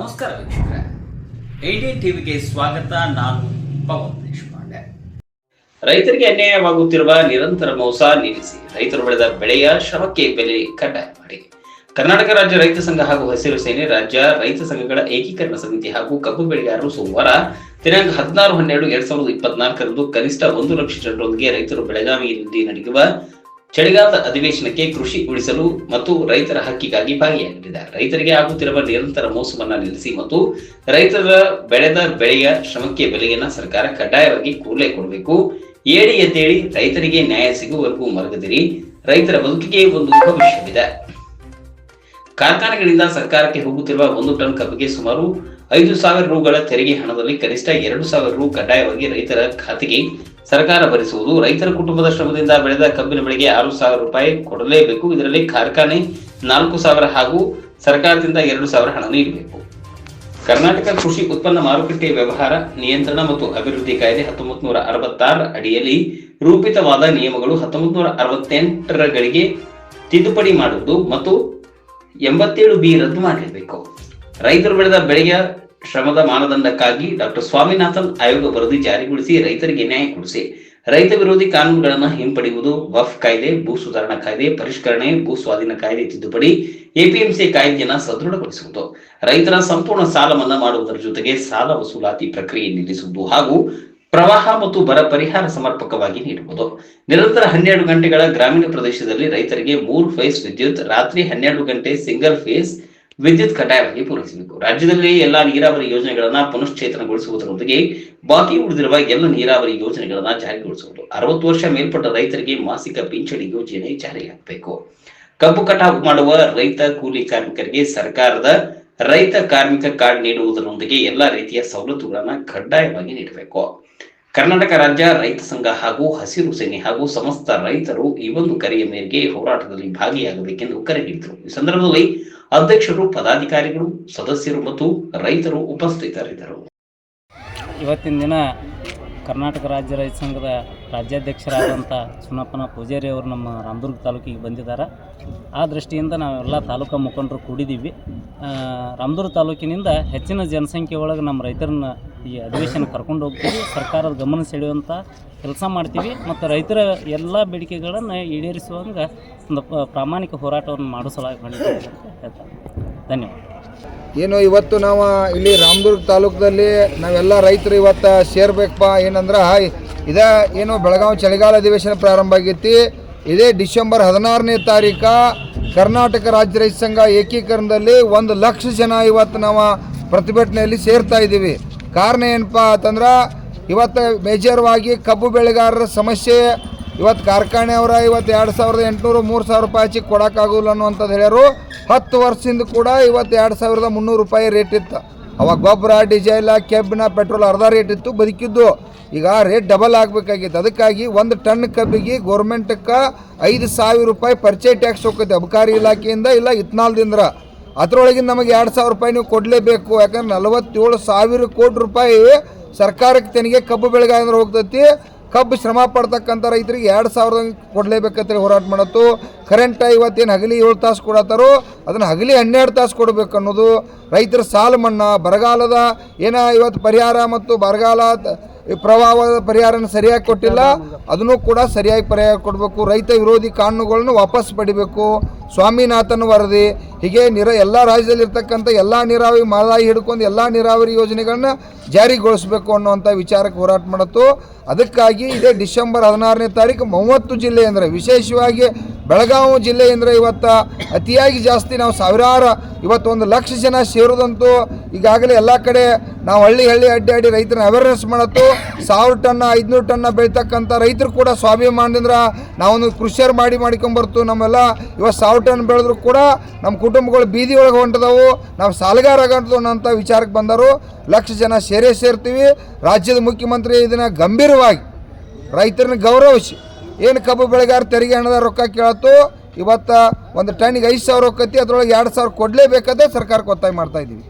ನಮಸ್ಕಾರ ವೀಕ್ಷಕರೇ, ಏಡಿಎನ್ ಟಿವಿಗೆ ಸ್ವಾಗತ. ನಾನು ಪವನ್ ದೇಶಪಾಂಡೆ. ರೈತರಿಗೆ ಅನ್ಯಾಯವಾಗುತ್ತಿರುವ ನಿರಂತರ ಮೋಸ ನಿಲ್ಲಿಸಿ, ರೈತರು ಬೆಳೆದ ಬೆಳೆಯ ಶ್ರಮಕ್ಕೆ ಬೆಲೆ ಕಡ್ಡಾಯ ಮಾಡಿ. ಕರ್ನಾಟಕ ರಾಜ್ಯ ರೈತ ಸಂಘ ಹಾಗೂ ಹಸಿರು ಸೇನೆ ರಾಜ್ಯ ರೈತ ಸಂಘಗಳ ಏಕೀಕರಣ ಸಮಿತಿ ಹಾಗೂ ಕಬ್ಬು ಬೆಳೆಗಾರರು ಸೋಮವಾರ ದಿನಾಂಕ 16/12/2024 ಕನಿಷ್ಠ 1 ಲಕ್ಷ ಜನರೊಂದಿಗೆ ರೈತರು ಬೆಳಗಾವಿಯಲ್ಲಿ ನಡೆಯುವ ಚಳಿಗಾಲದ ಅಧಿವೇಶನಕ್ಕೆ ಕೃಷಿ ಉಳಿಸಲು ಮತ್ತು ರೈತರ ಹಕ್ಕಿಗಾಗಿ ಭಾಗಿಯಾಗಲಿದೆ. ರೈತರಿಗೆ ಆಗುತ್ತಿರುವ ನಿರಂತರ ಮೋಸವನ್ನ ನಿಲ್ಲಿಸಿ ಮತ್ತು ರೈತರ ಬೆಳೆದ ಬೆಳೆಯ ಶ್ರಮಕ್ಕೆ ಬೆಲೆಯನ್ನ ಸರ್ಕಾರ ಕಡ್ಡಾಯವಾಗಿ ಕೂಡಲೇ ಕೊಡಬೇಕು. ಏಳಿ ಎದ್ದೇಳಿ, ರೈತರಿಗೆ ನ್ಯಾಯ ಸಿಗುವವರೆಗೂ ಮಲಗದಿರಿ. ರೈತರ ಬದುಕಿಗೆ ಒಂದು ಭವಿಷ್ಯವಿದೆ. ಕಾರ್ಖಾನೆಗಳಿಂದ ಸರ್ಕಾರಕ್ಕೆ ಹೋಗುತ್ತಿರುವ 1 ಟನ್ ಕಬ್ಬಿಗೆ ಸುಮಾರು 5,000 ರೂಗಳ ತೆರಿಗೆ ಹಣದಲ್ಲಿ ಕನಿಷ್ಠ 2,000 ರೂ ಕಡ್ಡಾಯವಾಗಿ ರೈತರ ಖಾತೆಗೆ ಸರ್ಕಾರ ಭರಿಸುವುದು. ರೈತರ ಕುಟುಂಬದ ಶ್ರಮದಿಂದ ಬೆಳೆದ ಕಬ್ಬಿನ ಬೆಳೆಗೆ 6,000 ರೂಪಾಯಿ ಕೊಡಲೇಬೇಕು. ಇದರಲ್ಲಿ ಕಾರ್ಖಾನೆ 4,000 ಹಾಗೂ ಸರ್ಕಾರದಿಂದ 2,000 ಹಣ ನೀಡಬೇಕು. ಕರ್ನಾಟಕ ಕೃಷಿ ಉತ್ಪನ್ನ ಮಾರುಕಟ್ಟೆ ವ್ಯವಹಾರ ನಿಯಂತ್ರಣ ಮತ್ತು ಅಭಿವೃದ್ಧಿ ಕಾಯ್ದೆ 1966 ಅಡಿಯಲ್ಲಿ ರೂಪಿತವಾದ ನಿಯಮಗಳು 1968ಗಳಿಗೆ ತಿದ್ದುಪಡಿ ಮಾಡುವುದು ಮತ್ತು 87B ರದ್ದು ಮಾಡಲೇಬೇಕು. ರೈತರು ಬೆಳೆದ ಬೆಳೆಯ ಶ್ರಮದ ಮಾನದಂಡಕ್ಕಾಗಿ ಡಾಕ್ಟರ್ ಸ್ವಾಮಿನಾಥನ್ ಆಯೋಗ ವರದಿ ಜಾರಿಗೊಳಿಸಿ ರೈತರಿಗೆ ನ್ಯಾಯ ಕೊಡಿಸಿ. ರೈತ ವಿರೋಧಿ ಕಾನೂನುಗಳನ್ನು ಹಿಂಪಡೆಯುವುದು, ವಫ್ ಕಾಯ್ದೆ, ಭೂ ಸುಧಾರಣಾ ಕಾಯ್ದೆ ಪರಿಷ್ಕರಣೆ, ಭೂ ಸ್ವಾಧೀನ ಕಾಯ್ದೆ ತಿದ್ದುಪಡಿ, ಎಪಿಎಂಸಿ ಕಾಯ್ದೆಯನ್ನು ಸದೃಢಗೊಳಿಸುವುದು, ರೈತರ ಸಂಪೂರ್ಣ ಸಾಲ ಮನ್ನಾ ಮಾಡುವುದರ ಜೊತೆಗೆ ಸಾಲ ವಸೂಲಾತಿ ಪ್ರಕ್ರಿಯೆ ನಿಲ್ಲಿಸುವುದು ಹಾಗೂ ಪ್ರವಾಹ ಮತ್ತು ಬರ ಪರಿಹಾರ ಸಮರ್ಪಕವಾಗಿ ನೀಡುವುದು. ನಿರಂತರ 12 ಗಂಟೆಗಳ ಗ್ರಾಮೀಣ ಪ್ರದೇಶದಲ್ಲಿ ರೈತರಿಗೆ 3 ಫೇಸ್ ವಿದ್ಯುತ್, ರಾತ್ರಿ 12 ಗಂಟೆ ಸಿಂಗಲ್ ಫೇಸ್ ವಿದ್ಯುತ್ ಕಡ್ಡಾಯವಾಗಿ ಪೂರೈಸಬೇಕು. ರಾಜ್ಯದಲ್ಲಿ ಎಲ್ಲಾ ನೀರಾವರಿ ಯೋಜನೆಗಳನ್ನ ಪುನಶ್ಚೇತನಗೊಳಿಸುವುದರೊಂದಿಗೆ ಬಾಕಿ ಉಳಿದಿರುವ ಎಲ್ಲ ನೀರಾವರಿ ಯೋಜನೆಗಳನ್ನ ಜಾರಿಗೊಳಿಸುವುದು. 60 ವರ್ಷ ಮೇಲ್ಪಟ್ಟ ರೈತರಿಗೆ ಮಾಸಿಕ ಪಿಂಚಣಿ ಯೋಜನೆ ಜಾರಿಯಾಗಬೇಕು. ಕಬ್ಬು ಕಟಾವು ಮಾಡುವ ರೈತ ಕೂಲಿ ಕಾರ್ಮಿಕರಿಗೆ ಸರ್ಕಾರದ ರೈತ ಕಾರ್ಮಿಕ ಕಾರ್ಡ್ ನೀಡುವುದರೊಂದಿಗೆ ಎಲ್ಲಾ ರೀತಿಯ ಸವಲತ್ತುಗಳನ್ನ ಕಡ್ಡಾಯವಾಗಿ ನೀಡಬೇಕು. ಕರ್ನಾಟಕ ರಾಜ್ಯ ರೈತ ಸಂಘ ಹಾಗೂ ಹಸಿರು ಸೇನೆ ಹಾಗೂ ಸಮಸ್ತ ರೈತರು ಈ ಒಂದು ಕರೆಯ ಮೇರೆಗೆ ಹೋರಾಟದಲ್ಲಿ ಭಾಗಿಯಾಗಬೇಕೆಂದು ಕರೆ ನೀಡಿದರು. ಈ ಸಂದರ್ಭದಲ್ಲಿ ಅಧ್ಯಕ್ಷರು, ಪದಾಧಿಕಾರಿಗಳು, ಸದಸ್ಯರು ಮತ್ತು ರೈತರು ಉಪಸ್ಥಿತರಿದ್ದರು. ಇವತ್ತಿನ ದಿನ ಕರ್ನಾಟಕ ರಾಜ್ಯ ರೈತ ಸಂಘದ ರಾಜ್ಯಾಧ್ಯಕ್ಷರಾದಂಥ ಚುನಪ್ಪನ ಪೂಜಾರಿ ಅವರು ನಮ್ಮ ರಾಮದುರ್ಗ ತಾಲೂಕಿಗೆ ಬಂದಿದ್ದಾರೆ. ಆ ದೃಷ್ಟಿಯಿಂದ ನಾವೆಲ್ಲ ತಾಲೂಕು ಮುಖಂಡರು ಕೂಡಿದ್ದೀವಿ. ರಾಮದುರ್ಗ ತಾಲೂಕಿನಿಂದ ಹೆಚ್ಚಿನ ಜನಸಂಖ್ಯೆ ಒಳಗೆ ನಮ್ಮ ರೈತರನ್ನ ಈ ಅಧಿವೇಶನ ಕರ್ಕೊಂಡು ಹೋಗ್ತೀವಿ. ಸರ್ಕಾರದ ಗಮನ ಸೆಳೆಯುವಂಥ ಕೆಲಸ ಮಾಡ್ತೀವಿ ಮತ್ತು ರೈತರ ಎಲ್ಲ ಬೇಡಿಕೆಗಳನ್ನು ಈಡೇರಿಸುವಂಗೆ ಒಂದು ಪ್ರಾಮಾಣಿಕ ಹೋರಾಟವನ್ನು ಮಾಡಿಸಲಾಗಿ ಮಾಡಿದ್ದೀವಿ ಅಂತ ಹೇಳ್ತಾರೆ. ಧನ್ಯವಾದ. ಏನು ಇವತ್ತು ನಾವು ಇಲ್ಲಿ ರಾಮದುರ್ಗ ತಾಲೂಕದಲ್ಲಿ ನಾವೆಲ್ಲ ರೈತರು ಇವತ್ತು ಸೇರ್ಬೇಕಪ್ಪ. ಏನಂದ್ರೆ ಇದೇ ಏನು ಬೆಳಗಾವಿ ಚಳಿಗಾಲ ಅಧಿವೇಶನ ಪ್ರಾರಂಭ ಆಗೈತಿ. ಇದೇ ಡಿಸೆಂಬರ್ 16ನೇ ತಾರೀಕು ಕರ್ನಾಟಕ ರಾಜ್ಯ ರೈತ ಸಂಘ ಏಕೀಕರಣದಲ್ಲಿ 1 ಲಕ್ಷ ಜನ ಇವತ್ತು ನಾವು ಪ್ರತಿಭಟನೆಯಲ್ಲಿ ಸೇರ್ತಾ ಇದ್ದೀವಿ. ಕಾರಣ ಏನಪ್ಪ ಅಂತಂದ್ರೆ ಇವತ್ತು ಮೇಜರ್ವಾಗಿ ಕಬ್ಬು ಬೆಳೆಗಾರರ ಸಮಸ್ಯೆ. ಇವತ್ತು ಕಾರ್ಖಾನೆಯವರ ಇವತ್ತು 2,800 3,000 ರೂಪಾಯಿ ಹಚ್ಚಿ ಕೊಡೋಕ್ಕಾಗೋಲ್ಲ ಅನ್ನುವಂಥದ್ದು ಹೇಳ್ಯಾರು. 10 ವರ್ಷದಿಂದ ಕೂಡ ಇವತ್ತು 2,300 ರೂಪಾಯಿ ರೇಟ್ ಇತ್ತು. ಅವಾಗ ಗೊಬ್ಬರ, ಡೀಸೆಲ್, ಕೆಬ್ಬಿನ, ಪೆಟ್ರೋಲ್ ಅರ್ಧ ರೇಟ್ ಇತ್ತು ಬದುಕಿದ್ದು. ಈಗ ರೇಟ್ ಡಬಲ್ ಆಗಬೇಕಾಗಿತ್ತು. ಅದಕ್ಕಾಗಿ 1 ಟನ್ ಕಬ್ಬಿಗೆ ಗೋರ್ಮೆಂಟಕ್ಕೆ 5,000 ರೂಪಾಯಿ ಪರ್ಚೇಸ್ ಟ್ಯಾಕ್ಸ್ ಹೋಗ್ತೈತೆ ಅಬಕಾರಿ ಇಲಾಖೆಯಿಂದ, ಇಲ್ಲ ಇತ್ನಾಲ್ದಿಂದ. ಅದರೊಳಗಿಂದ ನಮಗೆ 2,000 ರೂಪಾಯಿ ನೀವು ಕೊಡಲೇಬೇಕು. ಯಾಕಂದ್ರೆ 47,000 ಕೋಟಿ ರೂಪಾಯಿ ಸರ್ಕಾರಕ್ಕೆ ತೆನಿಗೆ ಕಬ್ಬು ಬೆಳೆಗಾರರು ಹೋಗ್ತೈತಿ. ಕಬ್ಬು ಶ್ರಮ ಪಡ್ತಕ್ಕಂಥ ರೈತರಿಗೆ 2,000 ಕೊಡಲೇಬೇಕಂತೇಳಿ ಹೋರಾಟ ಮಾಡತ್ತು. ಕರೆಂಟ್ ಇವತ್ತೇನು ಹಗಲಿ 7 ತಾಸು ಕೊಡತ್ತಾರೋ ಅದನ್ನು ಹಗಲಿ 12 ತಾಸು ಕೊಡಬೇಕು ಅನ್ನೋದು. ರೈತರ ಸಾಲ ಮನ್ನಾ, ಬರಗಾಲದ ಇವತ್ತು ಪರಿಹಾರ ಮತ್ತು ಬರಗಾಲ ಪ್ರವಾಹದ ಪರಿಹಾರನ ಸರಿಯಾಗಿ ಕೊಟ್ಟಿಲ್ಲ, ಅದನ್ನು ಕೂಡ ಸರಿಯಾಗಿ ಪರಿಹಾರ ಕೊಡಬೇಕು. ರೈತ ವಿರೋಧಿ ಕಾನೂನುಗಳನ್ನು ವಾಪಸ್ ಪಡಿಬೇಕು. ಸ್ವಾಮಿನಾಥನ್ ವರದಿ ಹೀಗೆ ಎಲ್ಲ ರಾಜ್ಯದಲ್ಲಿರ್ತಕ್ಕಂಥ ಎಲ್ಲ ನೀರಾವರಿ ಮಹದಾಯಿ ಹಿಡ್ಕೊಂಡು ಎಲ್ಲ ನೀರಾವರಿ ಯೋಜನೆಗಳನ್ನ ಜಾರಿಗೊಳಿಸಬೇಕು ಅನ್ನುವಂಥ ವಿಚಾರಕ್ಕೆ ಹೋರಾಟ ಮಾಡತ್ತು. ಅದಕ್ಕಾಗಿ ಇದೇ ಡಿಸೆಂಬರ್ 16ನೇ ತಾರೀಕು 30 ಜಿಲ್ಲೆ ಅಂದರೆ ವಿಶೇಷವಾಗಿ ಬೆಳಗಾವಿ ಜಿಲ್ಲೆ ಅಂದರೆ ಇವತ್ತು ಅತಿಯಾಗಿ ಜಾಸ್ತಿ ನಾವು ಸಾವಿರಾರು ಇವತ್ತು 1 ಲಕ್ಷ ಜನ ಸೇರೋದಂತೂ ಈಗಾಗಲೇ ಎಲ್ಲ ಕಡೆ ನಾವು ಹಳ್ಳಿ ಅಡ್ಡಾಡಿ ರೈತರನ್ನ ಅವೇರ್ನೆಸ್ ಮಾಡತ್ತು. 1,000 ಟನ್ನ 500 ಟನ್ನ ಬೆಳೀತಕ್ಕಂಥ ರೈತರು ಕೂಡ ಸ್ವಾಭಿಮಾನದಿಂದ ನಾವೊಂದು ಕೃಷಿಯರ್ ಮಾಡ್ಕೊಂಬರ್ತು. ನಮ್ಮೆಲ್ಲ ಇವತ್ತು 1,000 ಟನ್ ಬೆಳೆದ್ರು ಕೂಡ ನಮ್ಮ ಕುಟುಂಬಗಳು ಬೀದಿ ಒಳಗೆ ಹೊಂಟದವು, ನಾವು ಸಾಲಗಾರ ಆಗಂತು ಅನ್ನೋಂಥ ವಿಚಾರಕ್ಕೆ ಬಂದರು. 1 ಲಕ್ಷ ಜನ ಸೇರ್ತೀವಿ. ರಾಜ್ಯದ ಮುಖ್ಯಮಂತ್ರಿ ಇದನ್ನು ಗಂಭೀರವಾಗಿ ರೈತರನ್ನ ಗೌರವಿಸಿ ಏನು ಕಬ್ಬು ಬೆಳೆಗಾರ ತೆರಿಗೆ ಹಣದ ರೊಕ್ಕ ಕೇಳತ್ತು. ಇವತ್ತು 1 ಟನ್ನಿಗೆ 5,000 ಹೋಗತಿ, ಅದರೊಳಗೆ 2,000 ಕೊಡಲೇಬೇಕಾದ್ರೆ ಸರ್ಕಾರಕ್ಕೆ ಒತ್ತಾಯ ಮಾಡ್ತಾ ಇದ್ದೀವಿ.